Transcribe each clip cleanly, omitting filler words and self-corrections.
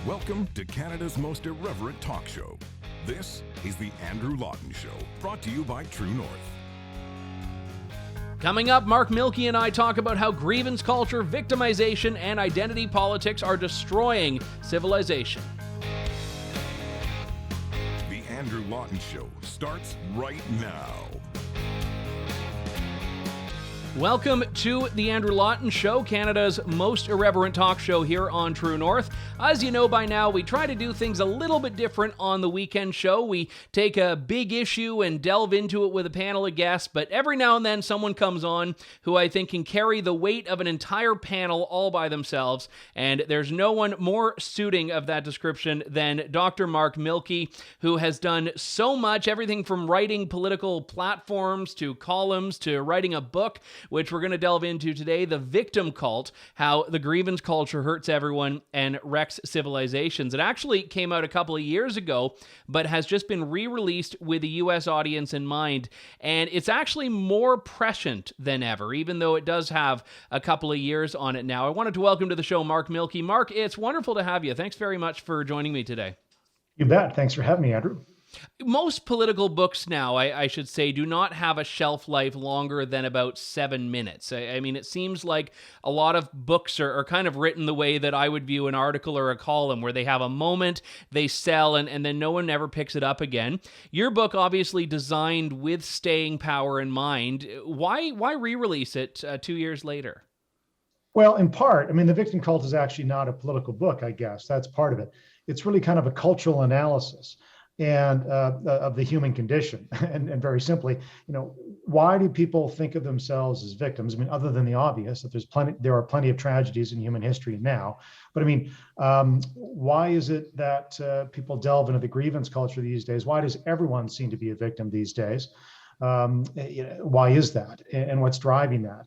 Welcome to Canada's most irreverent talk show. This is the Andrew Lawton Show, brought to you by True North. Coming up, Mark Milke and I talk about how grievance culture, victimization, and identity politics are destroying civilization. The Andrew Lawton Show starts right now. Welcome to the Andrew Lawton Show, Canada's most irreverent talk show here on True North. As you know by now, we try to do things a little bit different on the weekend show. We take a big issue and delve into it with a panel of guests, but every now and then someone comes on who I think can carry the weight of an entire panel all by themselves, and there's no one more suiting of that description than Dr. Mark Milke, who has done so much, everything from writing political platforms to columns to writing a book, which we're going to delve into today, The Victim Cult, how the grievance culture hurts everyone and wrecks civilizations. It actually came out a couple of years ago, but has just been re-released with a U.S. audience in mind, and it's actually more prescient than ever, even though it does have a couple of years on it now. I wanted to welcome to the show Mark Milke. Mark, it's wonderful to have you. Thanks very much for joining me today. You bet. Thanks for having me, Andrew. Most political books now, I should say, do not have a shelf life longer than about 7 minutes. I mean, it seems like a lot of books are kind of written the way that I would view an article or a column, where they have a moment, they sell, and then no one ever picks it up again. Your book, obviously designed with staying power in mind. Why re-release it 2 years later? Well, in part, I mean, The Victim Cult is actually not a political book, I guess. That's part of it. It's really kind of a cultural analysis and of the human condition. And very simply, why do people think of themselves as victims? I mean, other than the obvious, that there are plenty of tragedies in human history now. But I mean, why is it that people delve into the grievance culture these days? Why does everyone seem to be a victim these days? Why is that? And what's driving that?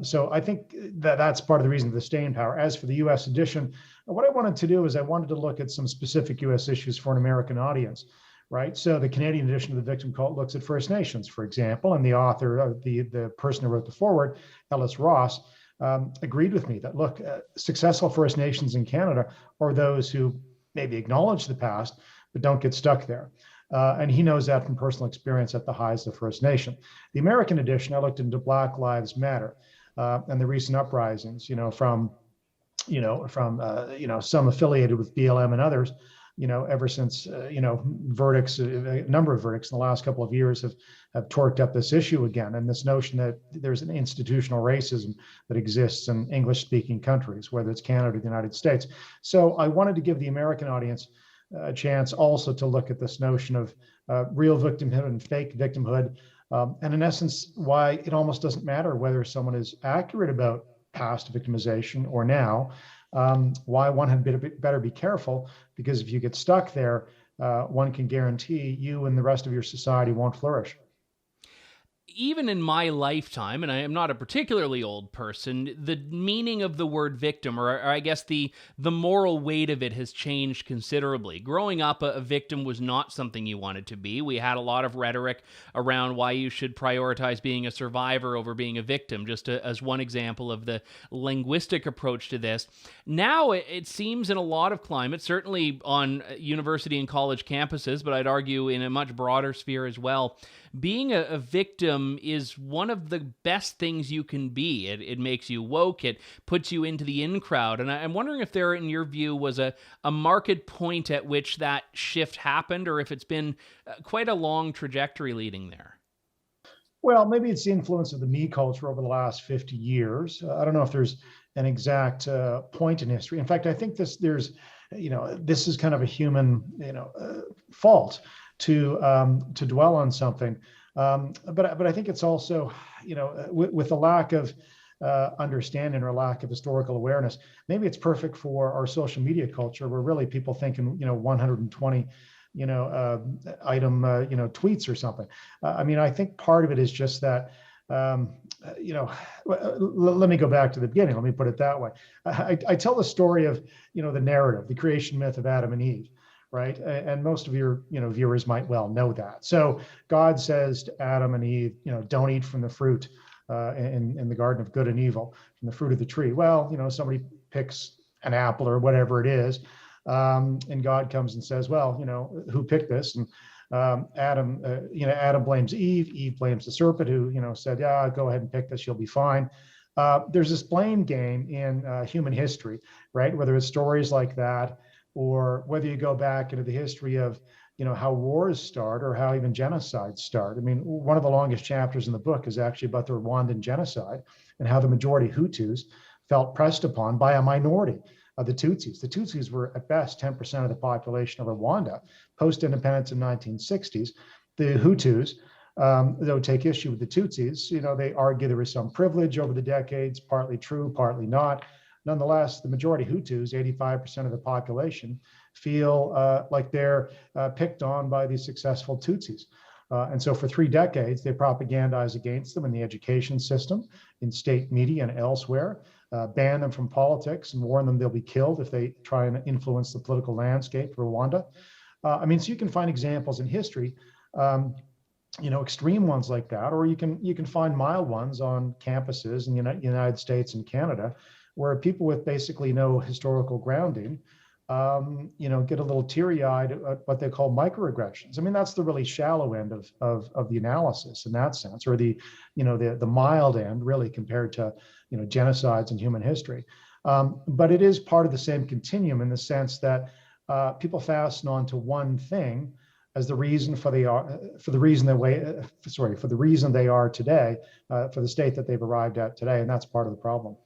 So I think that's part of the reason for the staying power. As for the U.S. edition, what I wanted to do is I wanted to look at some specific U.S. issues for an American audience, right? So the Canadian edition of The Victim Cult looks at First Nations, for example, and the author, the person who wrote the foreword, Ellis Ross, agreed with me that, look, successful First Nations in Canada are those who maybe acknowledge the past, but don't get stuck there. And he knows that from personal experience at the highs of First Nation. The American edition, I looked into Black Lives Matter and the recent uprisings, from some affiliated with BLM and others, ever since, verdicts, a number of verdicts in the last couple of years have torqued up this issue again. And this notion that there's an institutional racism that exists in English-speaking countries, whether it's Canada or the United States. So I wanted to give the American audience a chance also to look at this notion of real victimhood and fake victimhood, and in essence, why it almost doesn't matter whether someone is accurate about past victimization or now, why one had better be careful, because if you get stuck there, one can guarantee you and the rest of your society won't flourish. Even in my lifetime, and I am not a particularly old person, the meaning of the word victim, or I guess the moral weight of it, has changed considerably. Growing up, a victim was not something you wanted to be. We had a lot of rhetoric around why you should prioritize being a survivor over being a victim, just as one example of the linguistic approach to this. Now, it seems in a lot of climates, certainly on university and college campuses, but I'd argue in a much broader sphere as well, being a victim is one of the best things you can be. It makes you woke. It puts you into the in crowd. And I'm wondering if there, in your view, was a marked point at which that shift happened, or if it's been quite a long trajectory leading there. Well, maybe it's the influence of the me culture over the last 50 years. I don't know if there's an exact point in history. In fact, I think this is kind of a human, fault to dwell on something, but I think it's also, with a lack of understanding or lack of historical awareness, maybe it's perfect for our social media culture, where really people think in 120 item tweets or something. I think part of it is just that. Let me go back to the beginning. Let me put it that way. I tell the story of the narrative, the creation myth of Adam and Eve. Right. And most of your, viewers might well know that. So God says to Adam and Eve, don't eat from the fruit in the garden of good and evil, from the fruit of the tree. Well, somebody picks an apple or whatever it is. And God comes and says, well, who picked this? And Adam blames Eve blames the serpent who, said, yeah, go ahead and pick this, you'll be fine. There's this blame game in human history, right? Whether it's stories like that, or whether you go back into the history of, how wars start or how even genocides start. I mean, one of the longest chapters in the book is actually about the Rwandan genocide and how the majority Hutus felt pressed upon by a minority of the Tutsis. The Tutsis were at best 10% of the population of Rwanda post-independence in 1960s. The Hutus, they'll take issue with the Tutsis. They argue there was some privilege over the decades, partly true, partly not. Nonetheless, the majority Hutus, 85% of the population, feel like they're picked on by the successful Tutsis. And so for 3 decades, they propagandize against them in the education system, in state media and elsewhere, ban them from politics and warn them they'll be killed if they try and influence the political landscape for Rwanda. So you can find examples in history, extreme ones like that, or you can find mild ones on campuses in the United States and Canada, where people with basically no historical grounding, get a little teary-eyed at what they call microaggressions. I mean, that's the really shallow end of the analysis in that sense, or the mild end, really, compared to genocides in human history. But it is part of the same continuum in the sense that people fasten onto one thing as the reason for the reason they are today, for the state that they've arrived at today, and that's part of the problem.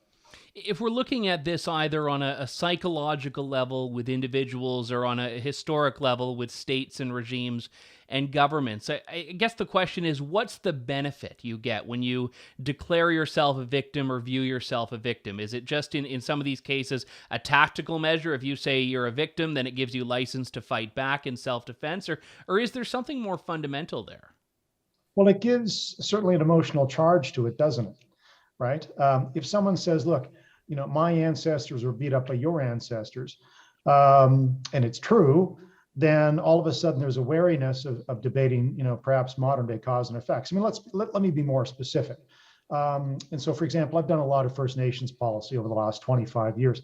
If we're looking at this either on a psychological level with individuals or on a historic level with states and regimes and governments, I guess the question is, what's the benefit you get when you declare yourself a victim or view yourself a victim? Is it just in some of these cases a tactical measure? If you say you're a victim, then it gives you license to fight back in self-defense, or is there something more fundamental there? Well, it gives certainly an emotional charge to it, doesn't it? Right? If someone says, look, my ancestors were beat up by your ancestors, and it's true, then all of a sudden there's a wariness of debating, perhaps modern day cause and effects. I mean, let me be more specific. And so, for example, I've done a lot of First Nations policy over the last 25 years.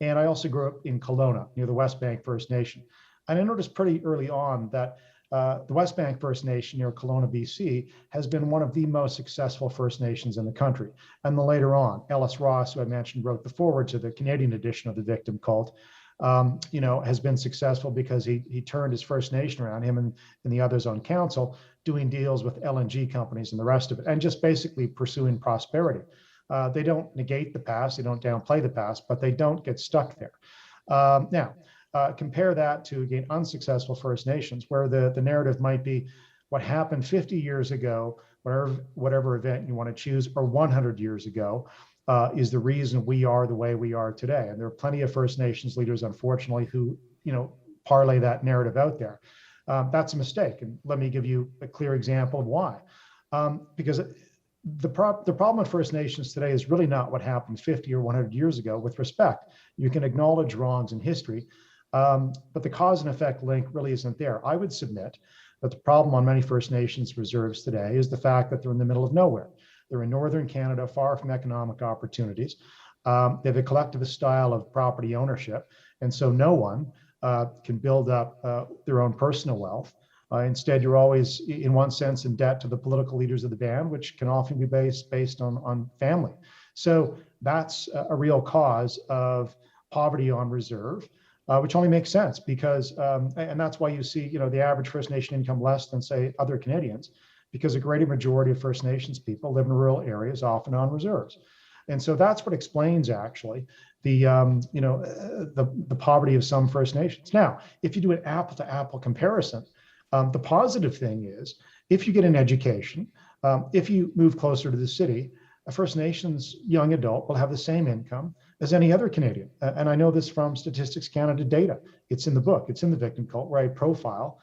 And I also grew up in Kelowna, near the West Bank First Nation. And I noticed pretty early on that the West Bank First Nation near Kelowna, BC, has been one of the most successful First Nations in the country. And then later on, Ellis Ross, who I mentioned, wrote the foreword to the Canadian edition of the Victim Cult, has been successful because he turned his First Nation around, him and the others on council, doing deals with LNG companies and the rest of it, and just basically pursuing prosperity. They don't negate the past, they don't downplay the past, but they don't get stuck there. Now, compare that to, again, unsuccessful First Nations, where the narrative might be what happened 50 years ago, whatever event you want to choose, or 100 years ago, is the reason we are the way we are today. And there are plenty of First Nations leaders, unfortunately, who parlay that narrative out there. That's a mistake. And let me give you a clear example of why. Because the problem with First Nations today is really not what happened 50 or 100 years ago. With respect, you can acknowledge wrongs in history, but the cause and effect link really isn't there. I would submit that the problem on many First Nations reserves today is the fact that they're in the middle of nowhere. They're in northern Canada, far from economic opportunities. They have a collectivist style of property ownership, and so no one can build up their own personal wealth. Instead, you're always, in one sense, in debt to the political leaders of the band, which can often be based on family. So that's a real cause of poverty on reserve, which only makes sense because, and that's why you see, the average First Nation income less than, say, other Canadians, because a greater majority of First Nations people live in rural areas, often on reserves. And so that's what explains actually the poverty of some First Nations. Now, if you do an apple to apple comparison, the positive thing is if you get an education, if you move closer to the city, a First Nations young adult will have the same income as any other Canadian. And I know this from Statistics Canada data. It's in the book, it's in the Victim Cult, where I profile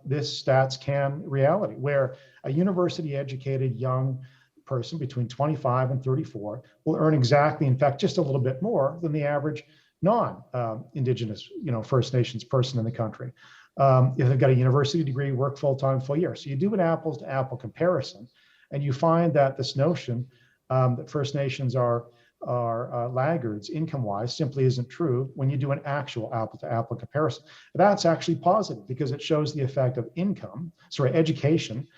this StatsCan reality, where a university educated young person between 25 and 34 will earn exactly, in fact, just a little bit more than the average non-Indigenous, First Nations person in the country. If they've got a university degree, work full-time, full year. So you do an apples to apple comparison, and you find that this notion that First Nations are are laggards income-wise simply isn't true when you do an actual apple-to-apple comparison. That's actually positive because it shows the effect of education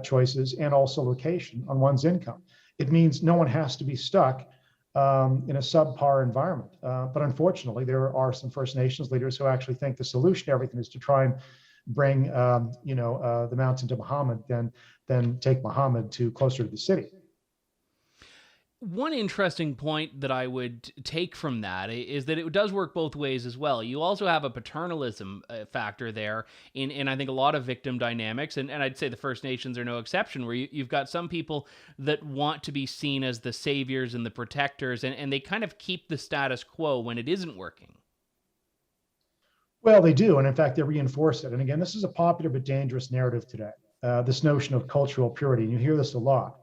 choices and also location on one's income. It means no one has to be stuck in a subpar environment. But unfortunately, there are some First Nations leaders who actually think the solution to everything is to try and bring the mountain to Muhammad, then take Muhammad to closer to the city. One interesting point that I would take from that is that it does work both ways as well. You also have a paternalism factor there in I think, a lot of victim dynamics, and I'd say the First Nations are no exception, where you've got some people that want to be seen as the saviors and the protectors, and they kind of keep the status quo when it isn't working. Well, they do, and in fact, they reinforce it. And again, this is a popular but dangerous narrative today, this notion of cultural purity, and you hear this a lot.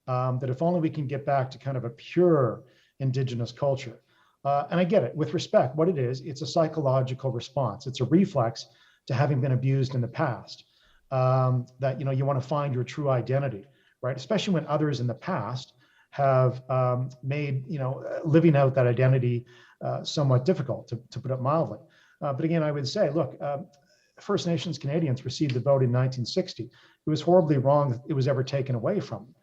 That if only we can get back to kind of a pure indigenous culture. And I get it, with respect, what it is, it's a psychological response. It's a reflex to having been abused in the past, that, you want to find your true identity, right? Especially when others in the past have made, living out that identity somewhat difficult, to put it mildly. But again, I would say, look, First Nations Canadians received the vote in 1960. It was horribly wrong that it was ever taken away from them.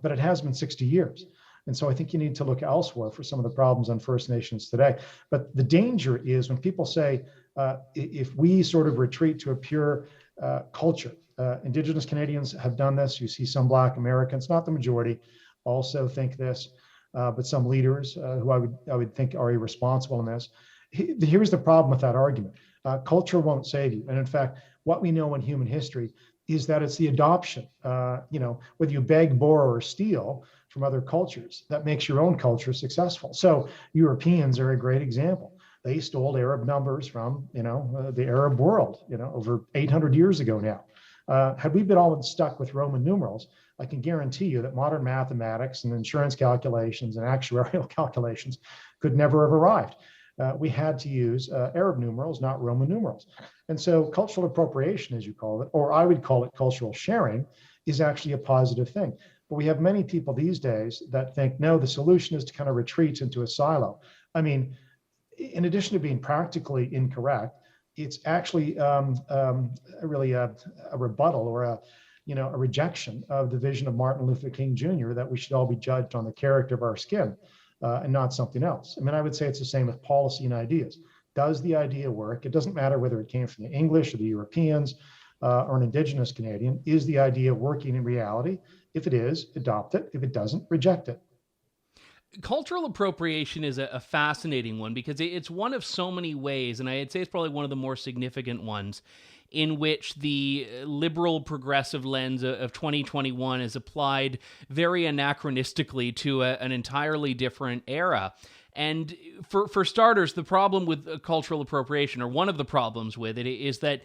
But it has been 60 years. And so I think you need to look elsewhere for some of the problems on First Nations today. But the danger is when people say, if we sort of retreat to a pure culture, Indigenous Canadians have done this. You see some Black Americans, not the majority, also think this, but some leaders who I would think are irresponsible in this. Here's the problem with that argument. Culture won't save you. And in fact, what we know in human history is that it's the adoption, whether you beg, borrow, or steal from other cultures, that makes your own culture successful. So Europeans are a great example. They stole Arab numbers from, the Arab world, over 800 years ago now. Had we been all stuck with Roman numerals, I can guarantee you that modern mathematics and insurance calculations and actuarial calculations could never have arrived. We had to use Arab numerals, not Roman numerals. And so cultural appropriation, as you call it, or I would call it cultural sharing, is actually a positive thing. But we have many people these days that think, no, the solution is to kind of retreat into a silo. I mean, in addition to being practically incorrect, it's actually really a rebuttal or a rejection of the vision of Martin Luther King Jr. that we should all be judged on the character of our skin. And not something else. I mean, I would say it's the same with policy and ideas. Does the idea work? It doesn't matter whether it came from the English or the Europeans or an Indigenous Canadian. Is the idea working in reality? If it is, adopt it. If it doesn't, reject it. Cultural appropriation is a fascinating one because it's one of so many ways, and I'd say it's probably one of the more significant ones, in which the liberal progressive lens of 2021 is applied very anachronistically to an entirely different era. And for starters, the problem with cultural appropriation, or one of the problems with it, is that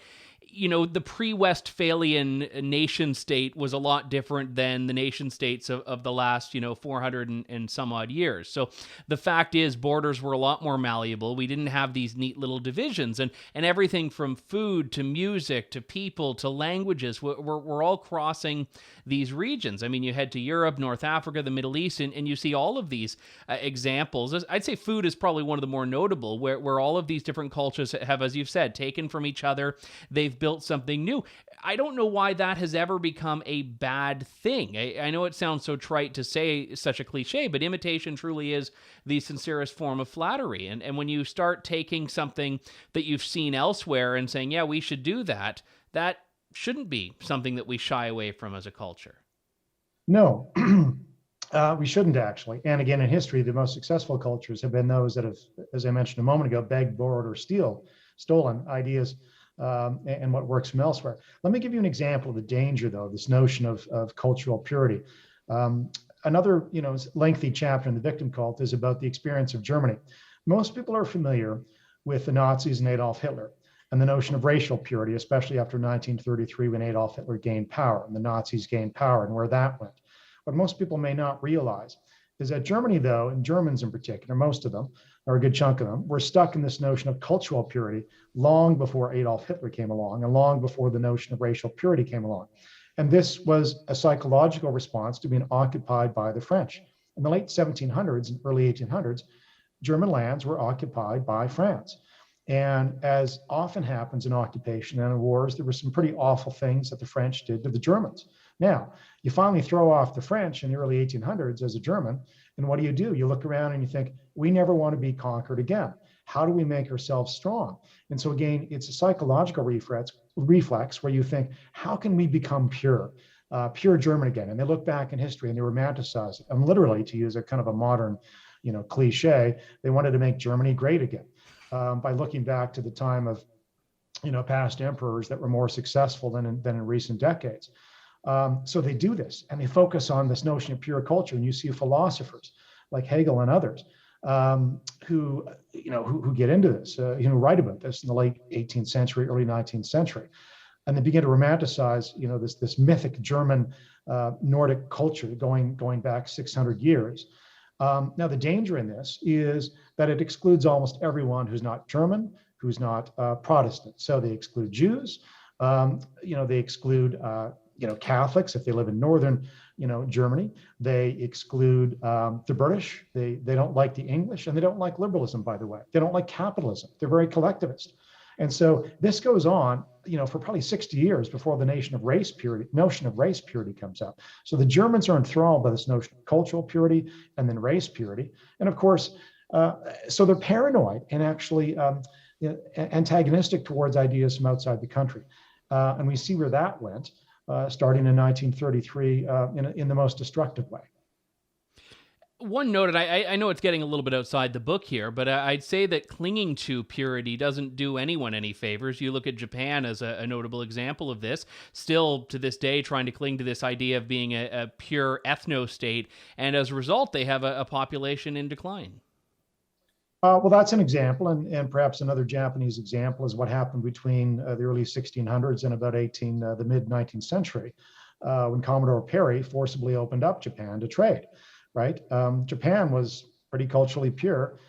the pre-Westphalian nation state was a lot different than the nation states of the last, 400 and some odd years. So the fact is, borders were a lot more malleable. We didn't have these neat little divisions, and everything from food to music to people to languages, we're all crossing these regions. I mean, you head to Europe, North Africa, the Middle East, and you see all of these examples. I'd say food is probably one of the more notable, where all of these different cultures have, as you've said, taken from each other. They've built something new. I don't know why that has ever become a bad thing. I know it sounds so trite to say such a cliche, but imitation truly is the sincerest form of flattery. And when you start taking something that you've seen elsewhere and saying, yeah, we should do that, that shouldn't be something that we shy away from as a culture. No, we shouldn't actually. And again, in history, the most successful cultures have been those that have, as I mentioned a moment ago, begged, borrowed, or stolen ideas and what works from elsewhere. Let me give you an example of the danger, though, this notion of cultural purity. Another, lengthy chapter in the victim cult is about the experience of Germany. Most people are familiar with the Nazis and Adolf Hitler and the notion of racial purity, especially after 1933 when Adolf Hitler gained power and the Nazis gained power and where that went. What most people may not realize is that Germany, though, and Germans in particular, most of them, or a good chunk of them, were stuck in this notion of cultural purity long before Adolf Hitler came along and long before the notion of racial purity came along. And this was a psychological response to being occupied by the French. In the late 1700s and early 1800s, German lands were occupied by France. And as often happens in occupation and in wars, there were some pretty awful things that the French did to the Germans. Now, you finally throw off the French in the early 1800s as a German, and what do? You look around and you think, we never want to be conquered again. How do we make ourselves strong? And so again, it's a psychological reflex where you think, how can we become pure German again? And they look back in history and they romanticize it. And literally, to use a kind of a modern, cliche, they wanted to make Germany great again by looking back to the time of, past emperors that were more successful than in recent decades. So they do this and they focus on this notion of pure culture. And you see philosophers like Hegel and others who get into this, write about this in the late 18th century, early 19th century. And they begin to romanticize, this mythic German Nordic culture going back 600 years. Now, the danger in this is that it excludes almost everyone who's not German, who's not Protestant. So they exclude Jews, they exclude Catholics if they live in northern Germany. They exclude the British. They don't like the English, and they don't like liberalism, by the way. They don't like capitalism. They're very collectivist. And so this goes on, for probably 60 years before the notion of race purity comes up. So the Germans are enthralled by this notion of cultural purity and then race purity. And of course, so they're paranoid and actually antagonistic towards ideas from outside the country. And we see where that went, starting in 1933 in the most destructive way. One note, and I know it's getting a little bit outside the book here, but I'd say that clinging to purity doesn't do anyone any favors. You look at Japan as a notable example of this, still to this day trying to cling to this idea of being a pure ethno-state, and as a result, they have a population in decline. Well, that's an example, and perhaps another Japanese example is what happened between the early 1600s and about the mid-19th century, when Commodore Perry forcibly opened up Japan to trade. Right? Japan was pretty culturally pure,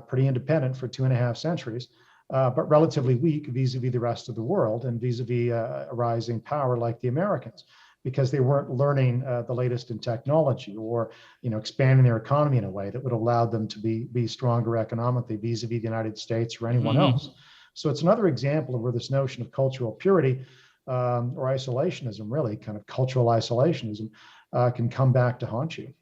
pretty independent for 2.5 centuries, but relatively weak vis-a-vis the rest of the world and vis-a-vis a rising power like the Americans, because they weren't learning the latest in technology or expanding their economy in a way that would allow them to be stronger economically vis-a-vis the United States or anyone else. So it's another example of where this notion of cultural purity or isolationism, really kind of cultural isolationism, can come back to haunt you.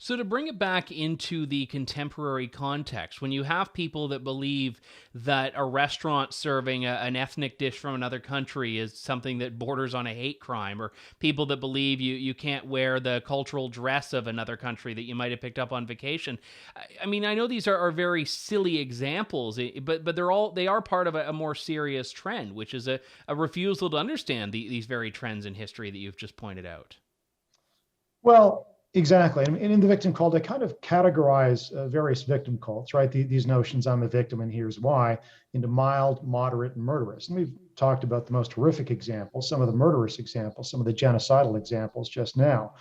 So to bring it back into the contemporary context, when you have people that believe that a restaurant serving an ethnic dish from another country is something that borders on a hate crime, or people that believe you can't wear the cultural dress of another country that you might have picked up on vacation. I mean, I know these are very silly examples, but they are part of a more serious trend, which is a refusal to understand these very trends in history that you've just pointed out. Well, exactly. And in the victim cult, I kind of categorize various victim cults, right? These notions, I'm a victim and here's why, into mild, moderate, and murderous. And we've talked about the most horrific examples, some of the murderous examples, some of the genocidal examples just now.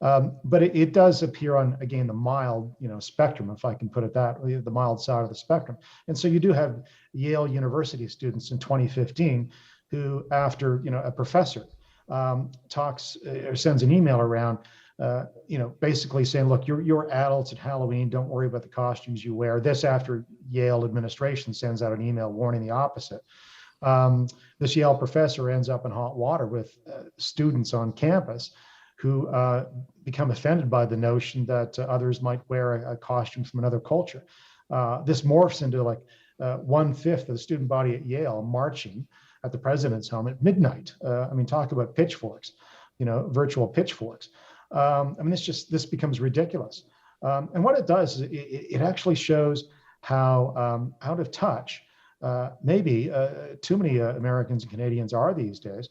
But it does appear on, again, the mild, spectrum, if I can put it that way, the mild side of the spectrum. And so you do have Yale University students in 2015 who, after, a professor talks or sends an email around, basically saying, look, you're adults at Halloween. Don't worry about the costumes you wear. This after Yale administration sends out an email warning the opposite. This Yale professor ends up in hot water with students on campus who become offended by the notion that others might wear a costume from another culture. This morphs into like 1/5 of the student body at Yale marching at the president's home at midnight. Talk about pitchforks, virtual pitchforks. This becomes ridiculous. And what it does is it actually shows how out of touch maybe too many Americans and Canadians are these days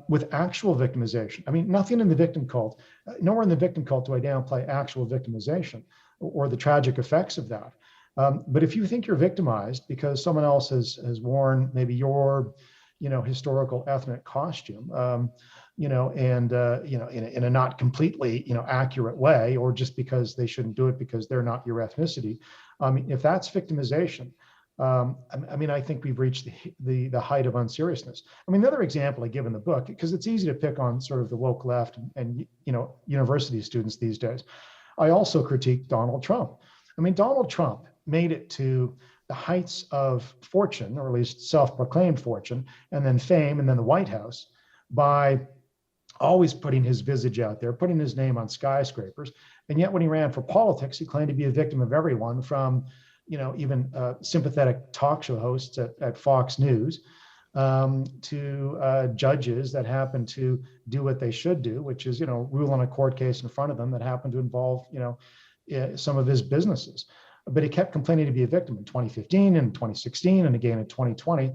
with actual victimization. Nothing in the victim cult, nowhere in the victim cult do I downplay actual victimization or the tragic effects of that. But if you think you're victimized because someone else has worn maybe your, historical ethnic costume, in a not completely, accurate way, or just because they shouldn't do it because they're not your ethnicity. If that's victimization, I think we've reached the height of unseriousness. Another example I give in the book, because it's easy to pick on sort of the woke left and university students these days. I also critique Donald Trump. I mean, Donald Trump made it to the heights of fortune, or at least self-proclaimed fortune, and then fame, and then the White House, by always putting his visage out there, putting his name on skyscrapers. And yet when he ran for politics, he claimed to be a victim of everyone, from, even sympathetic talk show hosts at Fox News, to judges that happen to do what they should do, which is, rule on a court case in front of them that happened to involve, some of his businesses. But he kept complaining to be a victim in 2015 and 2016 and again in 2020.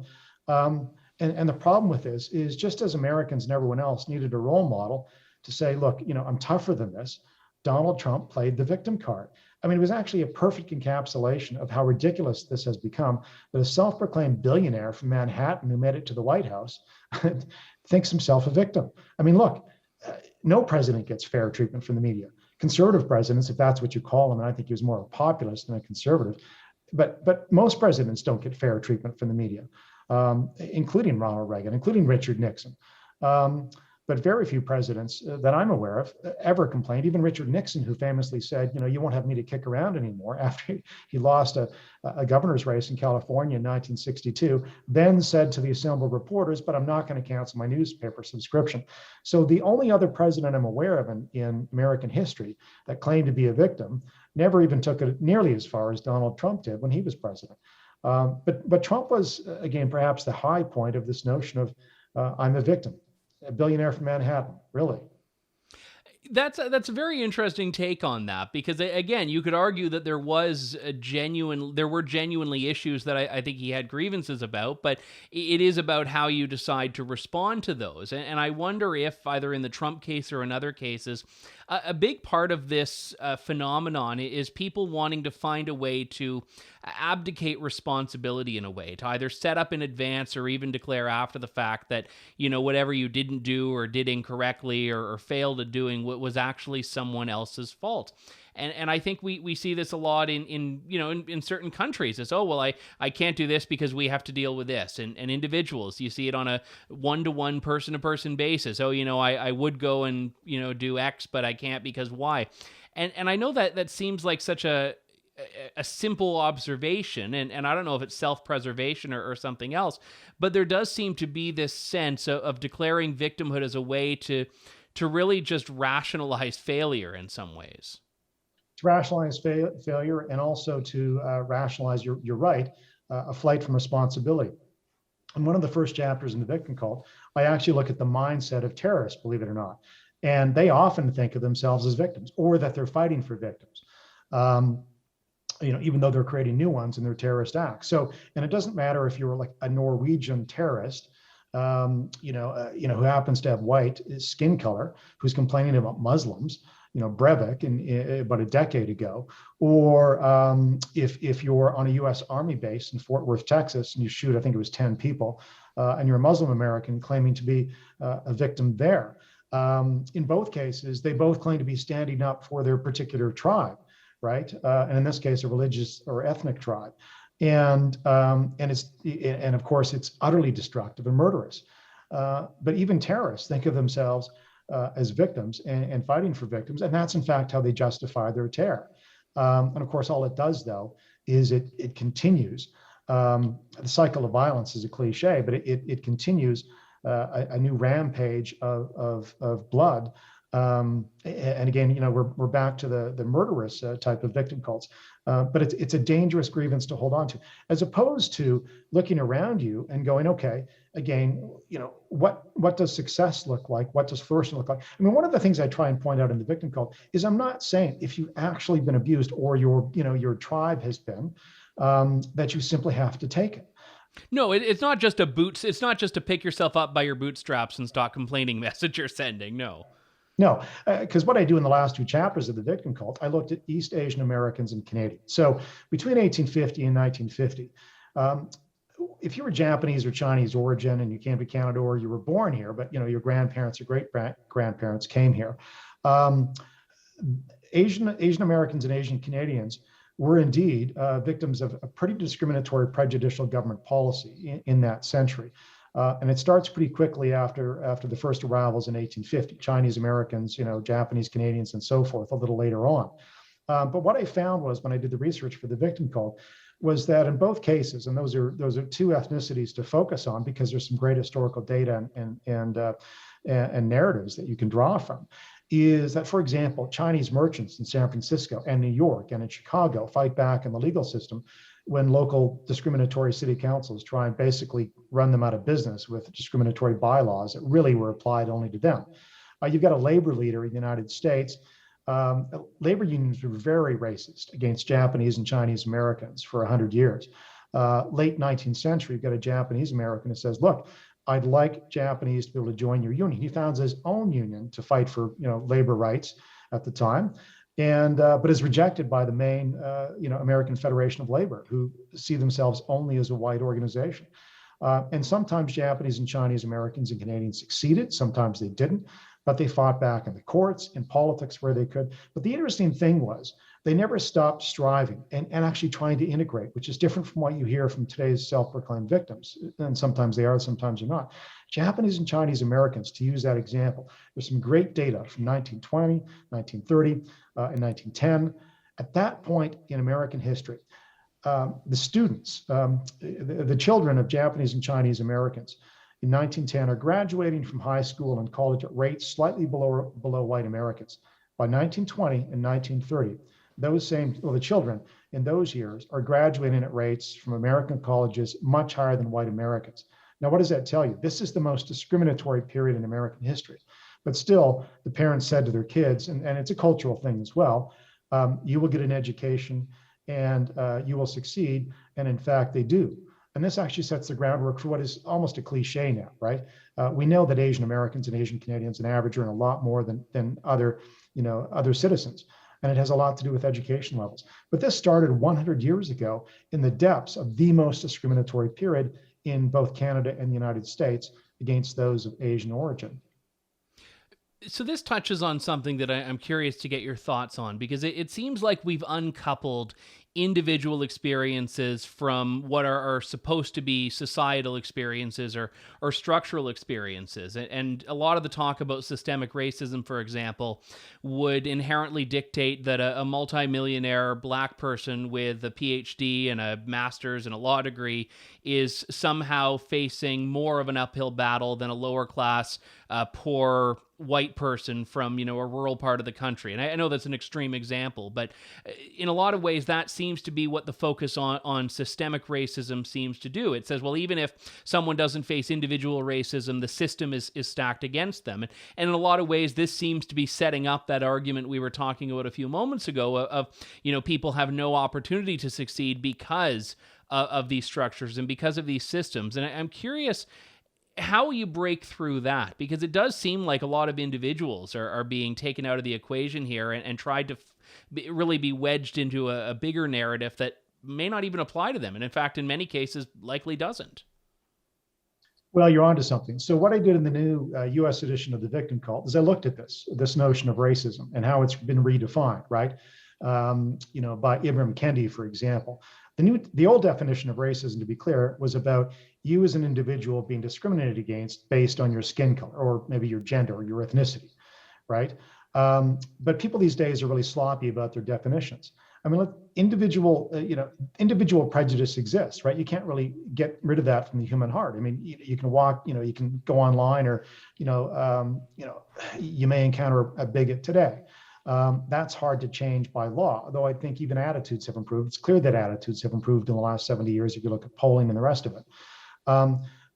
And the problem with this is, just as Americans and everyone else needed a role model to say, look, I'm tougher than this, Donald Trump played the victim card. I mean, it was actually a perfect encapsulation of how ridiculous this has become, that a self-proclaimed billionaire from Manhattan who made it to the White House thinks himself a victim. I mean, look, no president gets fair treatment from the media. Conservative presidents, if that's what you call them, and I think he was more a populist than a conservative, but most presidents don't get fair treatment from the media, including Ronald Reagan, including Richard Nixon. But very few presidents that I'm aware of ever complained. Even Richard Nixon, who famously said, you won't have me to kick around anymore after he lost a governor's race in California in 1962, then said to the assembled reporters, but I'm not going to cancel my newspaper subscription. So the only other president I'm aware of in American history that claimed to be a victim never even took it nearly as far as Donald Trump did when he was president. But Trump was, again, perhaps the high point of this notion of I'm a victim. A billionaire from Manhattan, really. That's a very interesting take on that, because again, you could argue that there were genuinely issues that I think he had grievances about, but it is about how you decide to respond to those. And I wonder if, either in the Trump case or in other cases, a big part of this phenomenon is people wanting to find a way to abdicate responsibility in a way, to either set up in advance or even declare after the fact that, whatever you didn't do or did incorrectly or failed at doing was actually someone else's fault. And I think we see this a lot in certain countries. It's, I can't do this because we have to deal with this. And individuals, you see it on a one-to-one, person-to-person basis. I would go and, do X, but I can't because Y. And I know that seems like such a simple observation, and I don't know if it's self-preservation or something else, but there does seem to be this sense of declaring victimhood as a way to really just rationalize failure in some ways. To rationalize failure, and also to rationalize, you're right, a flight from responsibility. In one of the first chapters in the victim cult, I actually look at the mindset of terrorists, believe it or not. And they often think of themselves as victims, or that they're fighting for victims. Even though they're creating new ones in their terrorist acts. So, and it doesn't matter if you're like a Norwegian terrorist, who happens to have white skin color, who's complaining about Muslims, Breivik in about a decade ago, or if you're on a U.S. Army base in Fort Worth, Texas, and you shoot, I think it was 10 people, and you're a Muslim American claiming to be a victim there. In both cases, they both claim to be standing up for their particular tribe, right? And in this case, a religious or ethnic tribe. And of course, it's utterly destructive and murderous. But even terrorists think of themselves as victims and fighting for victims. And that's in fact how they justify their terror. And of course, all it does, though, is it continues. The cycle of violence is a cliche, but it continues a new rampage of blood. And again, we're back to the murderous type of victim cults. But it's a dangerous grievance to hold on to, as opposed to looking around you and going, okay, again, what does success look like? What does flourishing look like? I mean, one of the things I try and point out in the victim cult is, I'm not saying if you've actually been abused or your tribe has been, that you simply have to take it. No, it's not just it's not just a pick yourself up by your bootstraps and stop complaining message you're sending. No, because what I do in the last two chapters of the victim cult, I looked at East Asian Americans and Canadians. So between 1850 and 1950, if you were Japanese or Chinese origin and you came to Canada, or you were born here, but your grandparents or great grandparents came here, Asian Americans and Asian Canadians were indeed victims of a pretty discriminatory, prejudicial government policy in that century. And it starts pretty quickly after the first arrivals in 1850, Chinese Americans, Japanese Canadians, and so forth, a little later on. But what I found was, when I did the research for the victim cult, was that in both cases, and those are two ethnicities to focus on because there's some great historical data and narratives that you can draw from, is that, for example, Chinese merchants in San Francisco and New York and in Chicago fight back in the legal system when local discriminatory city councils try and basically run them out of business with discriminatory bylaws that really were applied only to them. You've got a labor leader in the United States. Labor unions were very racist against Japanese and Chinese Americans for 100 years. Late 19th century, you've got a Japanese American who says, look, I'd like Japanese to be able to join your union. He founds his own union to fight for labor rights at the time, but is rejected by the main American Federation of Labor, who see themselves only as a white organization. And sometimes Japanese and Chinese Americans and Canadians succeeded, sometimes they didn't, but they fought back in the courts, in politics where they could. But the interesting thing was they never stopped striving and actually trying to integrate, which is different from what you hear from today's self-proclaimed victims. And sometimes they are, sometimes they're not. Japanese and Chinese Americans, to use that example, there's some great data from 1920, 1930, and 1910. At that point in American history, the students, the children of Japanese and Chinese Americans in 1910 are graduating from high school and college at rates slightly below white Americans. By 1920 and 1930, the children in those years are graduating at rates from American colleges much higher than white Americans. Now, what does that tell you? This is the most discriminatory period in American history. But still, the parents said to their kids, and it's a cultural thing as well, you will get an education and you will succeed. And in fact, they do. And this actually sets the groundwork for what is almost a cliche now, right? We know that Asian Americans and Asian Canadians on average earn a lot more than other citizens. And it has a lot to do with education levels. But this started 100 years ago in the depths of the most discriminatory period in both Canada and the United States against those of Asian origin. So this touches on something that I'm curious to get your thoughts on, because it seems like we've uncoupled individual experiences from what are supposed to be societal experiences or structural experiences. And a lot of the talk about systemic racism, for example, would inherently dictate that a multimillionaire black person with a PhD and a master's and a law degree is somehow facing more of an uphill battle than a lower class, poor white person from, a rural part of the country. And I know that's an extreme example, but in a lot of ways, that seems to be what the focus on systemic racism seems to do. It says, well, even if someone doesn't face individual racism, the system is stacked against them. And in a lot of ways, this seems to be setting up that argument we were talking about a few moments ago of people have no opportunity to succeed because of these structures and because of these systems. And I'm curious how you break through that, because it does seem like a lot of individuals are being taken out of the equation here and tried to really be wedged into a bigger narrative that may not even apply to them. And in fact, in many cases, likely doesn't. Well, you're onto something. So what I did in the new U.S. edition of the Victim Cult is I looked at this notion of racism and how it's been redefined, right? By Ibram Kendi, for example. The old definition of racism, to be clear, was about you as an individual being discriminated against based on your skin color or maybe your gender or your ethnicity, right? But people these days are really sloppy about their definitions. I mean, individual prejudice exists, right? You can't really get rid of that from the human heart. I mean, you can walk, you can go online, or you may encounter a bigot today. That's hard to change by law, though I think even attitudes have improved. It's clear that attitudes have improved in the last 70 years if you look at polling and the rest of it.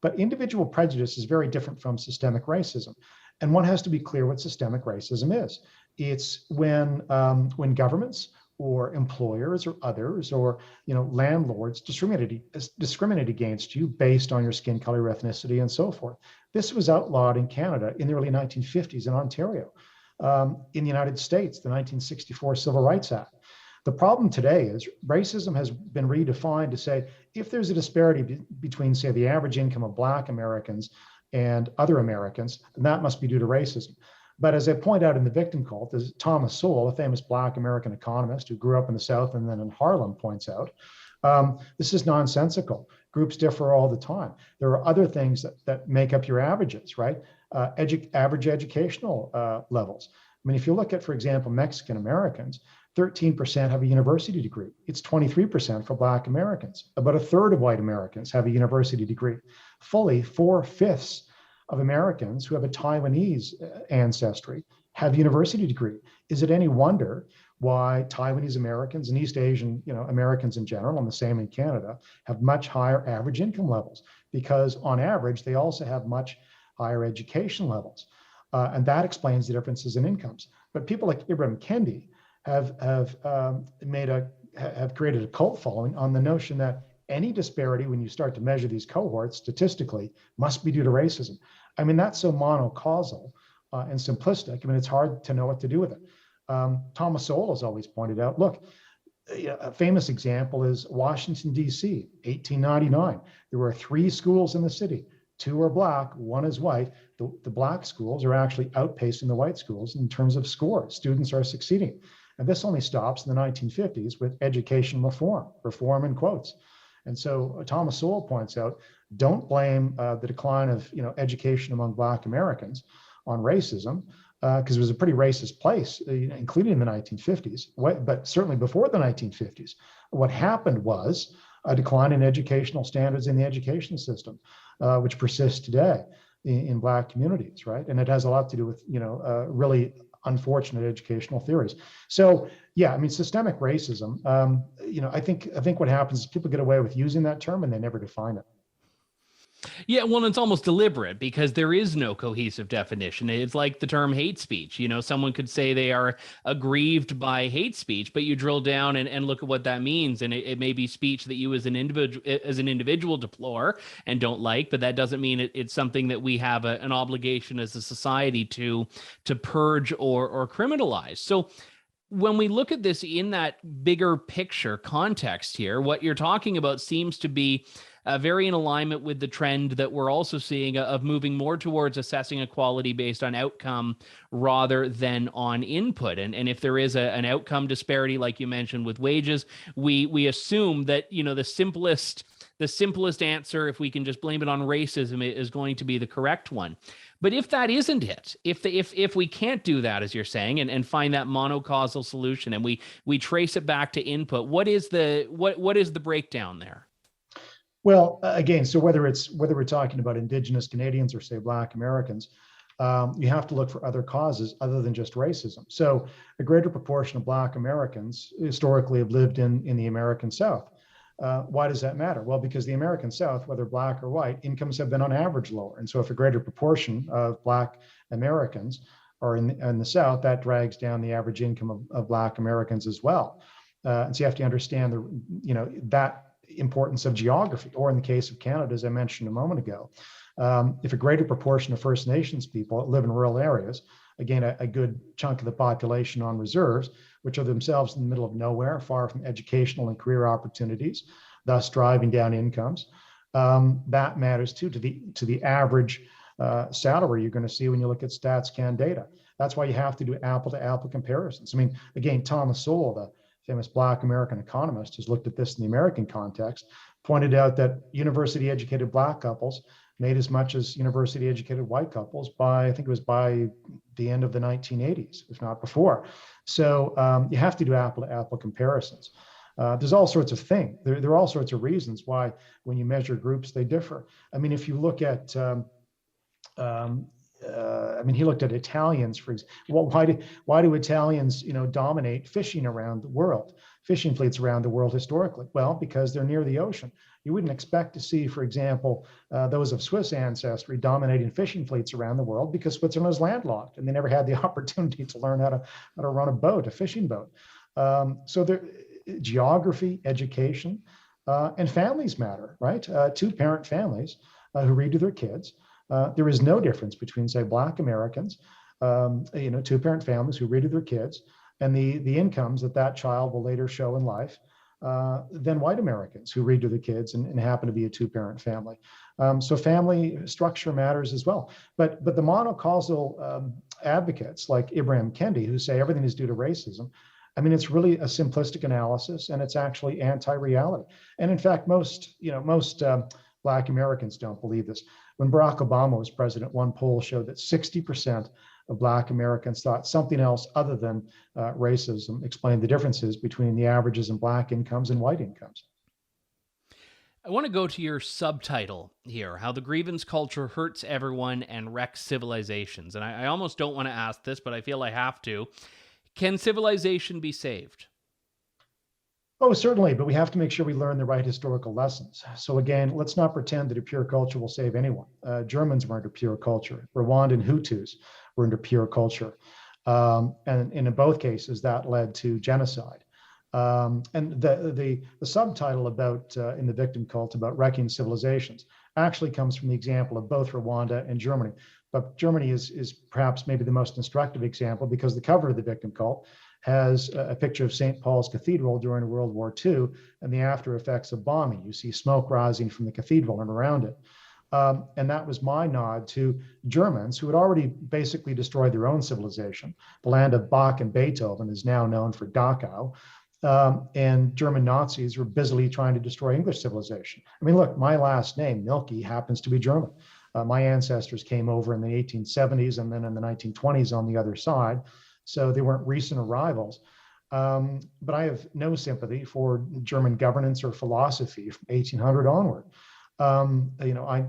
But individual prejudice is very different from systemic racism. And one has to be clear what systemic racism is. It's when governments or employers or others or landlords discriminate against you based on your skin color, ethnicity, and so forth. This was outlawed in Canada in the early 1950s in Ontario. In the United States, the 1964 Civil Rights Act. The problem today is racism has been redefined to say if there's a disparity between, say, the average income of Black Americans and other Americans, then that must be due to racism. But as I point out in The Victim Cult, as Thomas Sowell, a famous Black American economist who grew up in the South and then in Harlem, points out, this is nonsensical. Groups differ all the time. There are other things that make up your averages, right? Average educational levels. I mean, if you look at, for example, Mexican Americans, 13% have a university degree. It's 23% for Black Americans. About a third of white Americans have a university degree. Fully 4/5 of Americans who have a Taiwanese ancestry have a university degree. Is it any wonder why Taiwanese Americans and East Asian, Americans in general, and the same in Canada, have much higher average income levels? Because on average, they also have much higher education levels. And that explains the differences in incomes. But people like Ibram Kendi have created a cult following on the notion that any disparity, when you start to measure these cohorts statistically, must be due to racism. I mean, that's so monocausal and simplistic. I mean, it's hard to know what to do with it. Thomas Sowell has always pointed out, look, a famous example is Washington, D.C., 1899. There were 3 schools in the city. 2 are Black, 1 is white. The Black schools are actually outpacing the white schools in terms of scores. Students are succeeding. And this only stops in the 1950s with education reform in quotes. And so Thomas Sowell points out, don't blame the decline of education among Black Americans on racism, because it was a pretty racist place, including in the 1950s, but certainly before the 1950s. What happened was a decline in educational standards in the education system, which persists today in Black communities, right? And it has a lot to do with, really unfortunate educational theories. So, yeah, I mean, systemic racism, I think what happens is people get away with using that term and they never define it. Yeah, well, it's almost deliberate because there is no cohesive definition. It's like the term hate speech. Someone could say they are aggrieved by hate speech, but you drill down and look at what that means. And it may be speech that you as an individual deplore and don't like, but that doesn't mean it's something that we have an obligation as a society to purge or criminalize. So when we look at this in that bigger picture context here, what you're talking about seems to be very in alignment with the trend that we're also seeing of moving more towards assessing equality based on outcome rather than on input. And if there is an outcome disparity, like you mentioned with wages, we assume that, the simplest answer, if we can just blame it on racism, is going to be the correct one. But if that isn't it, if we can't do that, as you're saying, and find that monocausal solution, and we trace it back to input, what is the breakdown there? Well, again, so whether we're talking about Indigenous Canadians or say Black Americans, you have to look for other causes other than just racism. So a greater proportion of Black Americans historically have lived in the American South. Why does that matter? Well, because the American South, whether Black or white, incomes have been on average lower. And so if a greater proportion of Black Americans are in the South, that drags down the average income of Black Americans as well. And so you have to understand that importance of geography, or in the case of Canada, as I mentioned a moment ago, if a greater proportion of First Nations people live in rural areas, again, a good chunk of the population on reserves, which are themselves in the middle of nowhere, far from educational and career opportunities, thus driving down incomes, that matters too to the average salary you're going to see when you look at StatsCan data. That's why you have to do apple-to-apple comparisons. I mean, again, Thomas Sowell, the famous Black American economist, has looked at this in the American context, pointed out that university-educated Black couples made as much as university-educated white couples by the end of the 1980s, if not before. So you have to do apple-to-apple comparisons. There's all sorts of things. There are all sorts of reasons why, when you measure groups, they differ. I mean, if you look at he looked at Italians, for example. Well, why do Italians, dominate fishing around the world, fishing fleets around the world historically? Well, because they're near the ocean. You wouldn't expect to see, for example, those of Swiss ancestry dominating fishing fleets around the world, because Switzerland is landlocked and they never had the opportunity to learn how to run a fishing boat. So geography, education, and families matter, right? Two-parent families who read to their kids. There is no difference between, say, Black Americans, two-parent families who read to their kids, and the incomes that child will later show in life than white Americans who read to their kids and happen to be a two-parent family. So family structure matters as well. But the monocausal advocates like Ibram Kendi, who say everything is due to racism, I mean, it's really a simplistic analysis, and it's actually anti-reality. And in fact, most Black Americans don't believe this. When Barack Obama was president, one poll showed that 60% of Black Americans thought something else other than racism explained the differences between the averages in Black incomes and white incomes. I want to go to your subtitle here, How the Grievance Culture Hurts Everyone and Wrecks Civilizations. And I almost don't want to ask this, but I feel I have to. Can civilization be saved? Oh, certainly, but we have to make sure we learn the right historical lessons. So again, let's not pretend that a pure culture will save anyone. Germans were under pure culture. Rwandan Hutus were under pure culture. And in both cases, that led to genocide. And the subtitle about in the victim cult about wrecking civilizations actually comes from the example of both Rwanda and Germany. But Germany is perhaps maybe the most instructive example, because the cover of the victim cult has a picture of St. Paul's Cathedral during World War II and the after effects of bombing. You see smoke rising from the cathedral and around it. And that was my nod to Germans who had already basically destroyed their own civilization. The land of Bach and Beethoven is now known for Dachau. And German Nazis were busily trying to destroy English civilization. I mean, look, my last name, Milke, happens to be German. My ancestors came over in the 1870s and then in the 1920s on the other side. So they weren't recent arrivals. But I have no sympathy for German governance or philosophy from 1800 onward. I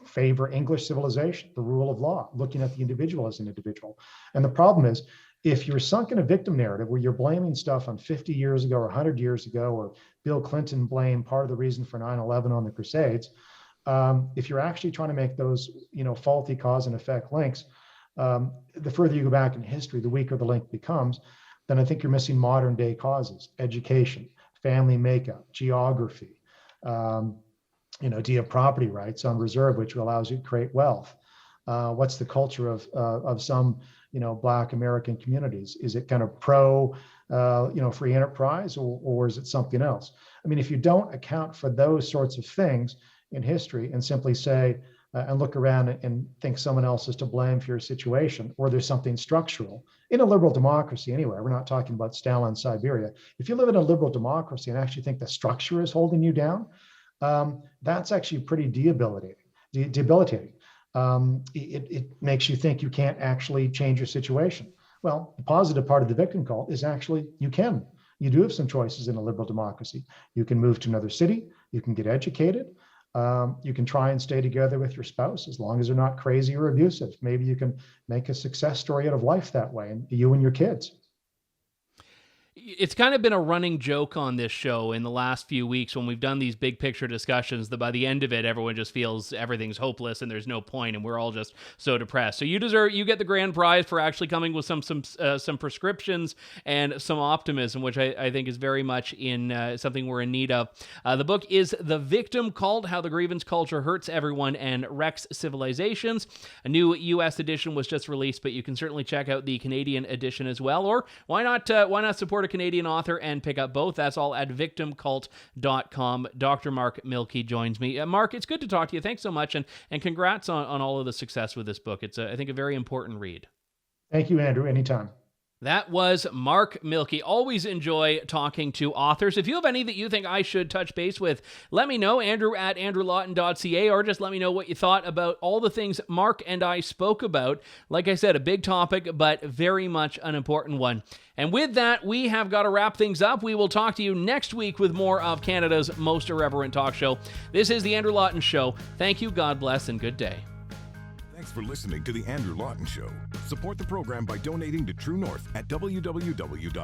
favor English civilization, the rule of law, looking at the individual as an individual. And the problem is, if you're sunk in a victim narrative where you're blaming stuff on 50 years ago or 100 years ago, or Bill Clinton blamed part of the reason for 9/11 on the Crusades, if you're actually trying to make those, faulty cause and effect links, the further you go back in history, the weaker the link becomes. Then I think you're missing modern day causes: education, family makeup, geography. Do you have property rights on reserve, which allows you to create wealth? What's the culture of some, Black American communities? Is it kind of pro, free enterprise, or is it something else? I mean, if you don't account for those sorts of things in history and simply say, and look around and think someone else is to blame for your situation, or there's something structural in a liberal democracy anyway. We're not talking about Stalin, Siberia. If you live in a liberal democracy and actually think the structure is holding you down, that's actually pretty debilitating. It makes you think you can't actually change your situation. Well, the positive part of the victim cult is actually you can. You do have some choices in a liberal democracy. You can move to another city. You can get educated. You can try and stay together with your spouse as long as they're not crazy or abusive. Maybe you can make a success story out of life that way, and you and your kids. It's kind of been a running joke on this show in the last few weeks when we've done these big picture discussions that by the end of it, everyone just feels everything's hopeless and there's no point, and we're all just so depressed. So you get the grand prize for actually coming with some prescriptions and some optimism, which I think is very much in something we're in need of. The book is The Victim Cult: How the Grievance Culture Hurts Everyone and Wrecks Civilizations. A new U.S. edition was just released, but you can certainly check out the Canadian edition as well. Or why not support a Canadian author and pick up both? That's all at victimcult.com. Dr. Mark Milke joins me. Mark, it's good to talk to you. Thanks so much, and congrats on all of the success with this book. It's, I think, a very important read. Thank you, Andrew. Anytime. That was Mark Milke. Always enjoy talking to authors. If you have any that you think I should touch base with, let me know, Andrew at andrewlawton.ca, or just let me know what you thought about all the things Mark and I spoke about. Like I said, a big topic, but very much an important one. And with that, we have got to wrap things up. We will talk to you next week with more of Canada's most irreverent talk show. This is The Andrew Lawton Show. Thank you, God bless, and good day. Thanks for listening to The Andrew Lawton Show. Support the program by donating to True North at www.tnc.news.